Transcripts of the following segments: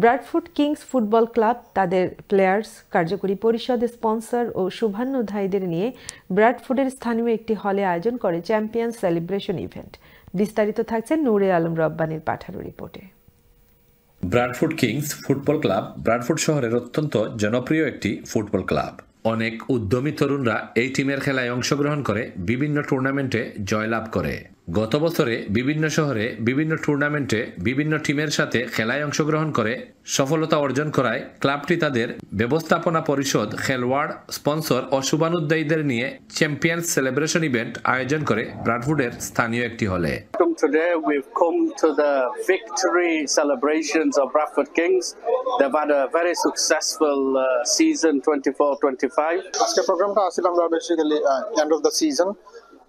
Bradford Kings football club তাদের players, কার্যকরী পরিষদ, স্পন্সর ও শুভান্যুধ্যায়ীদের নিয়ে ব্র্যাডফোর্ডের স্থানীয় একটি হলে আয়োজন করে চ্যাম্পিয়ন্স সেলিব্রেশন ইভেন্ট। বিস্তারিত থাকছে নূরে আলম রব্বানীর পাঠানো রিপোর্টে। Bradford Kings football club Bradford শহরের অত্যন্ত জনপ্রিয় একটি ফুটবল ক্লাব। অনেক উদ্যমী তরুণরা এই টিমের খেলায় অংশগ্রহণ করে বিভিন্ন টুর্নামেন্টে জয়লাভ করে। গত বছরে বিভিন্ন শহরে বিভিন্ন টুর্নামেন্টে বিভিন্ন টিমের সাথে খেলায় অংশগ্রহণ করে সফলতা অর্জন করায় ক্লাবটি তাদের ব্যবস্থাপনা পরিষদ, খেলোয়াড়, স্পন্সর ও শুভানুধ্যায়ীদের নিয়ে চ্যাম্পিয়ন্স সেলিব্রেশন ইভেন্ট আয়োজন করে ব্র্যাডফোর্ডের স্থানীয় একটি হলে। Today we've come to the victory celebrations of Bradford Kings. They've had a very successful season 24-25. আজকে প্রোগ্রামটা আসলে আমরা basically end of the season,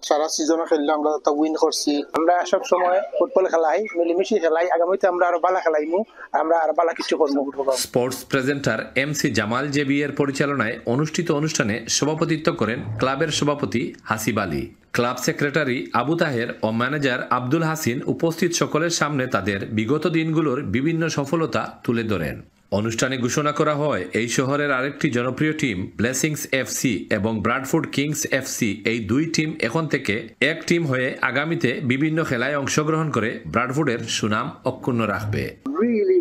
সারা সিজনে খেললে আমরা তা উইন করছি। আমরা সব সময় ফুটবল খেলাই, মিলেমিশে খেলাই, আগামীতে আমরা আরো ভালো খেলাইমু, আমরা আরো ভালো কিছু করবো। স্পোর্টস প্রেজেন্টার এমসি জামাল জেবিয়ের পরিচালনায় অনুষ্ঠিত অনুষ্ঠানে সভাপতিত্ব করেন ক্লাবের সভাপতি হাসিব আলী, ক্লাব সেক্রেটারি আবু তাহের ও ম্যানেজার আব্দুল হাসিন উপস্থিত সকলের সামনে তাদের বিগত দিনগুলোর বিভিন্ন সফলতা তুলে ধরেন। অনুষ্ঠানে ঘোষণা করা হয় এই শহরের আরেকটি জনপ্রিয় টিম ব্লেসিংস এফসি এবং ব্র্যাডফোর্ড কিংস এফসি, এই দুই টিম এখন থেকে এক টিম হয়ে আগামীতে বিভিন্ন খেলায় অংশগ্রহণ করে ব্র্যাডফোর্ডের সুনাম অক্ষুণ্ণ রাখবে। Really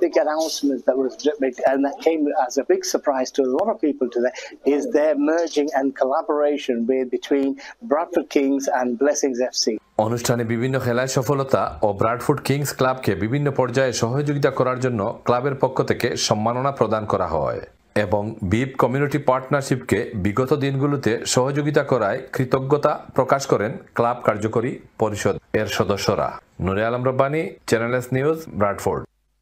big announcement that was big, and that came as a big surprise to a lot of people today, is their merging and collaboration between Bradford Kings and Blessings FC. অনুষ্ঠানে বিভিন্ন খেলায় সফলতা ও ব্র্যাডফোর্ড কিংস ক্লাবকে বিভিন্ন পর্যায়ে সহযোগিতা করার জন্য ক্লাবের পক্ষ থেকে সম্মাননা প্রদান করা হয় এবং বিপ কমিউনিটি পার্টনারশিপকে বিগত দিনগুলোতে সহযোগিতা করায় কৃতজ্ঞতা প্রকাশ করেন ক্লাব কার্যকরী পরিষদ এর সদস্যরা। Nure Alam Rabbani, channel S news, Bradford.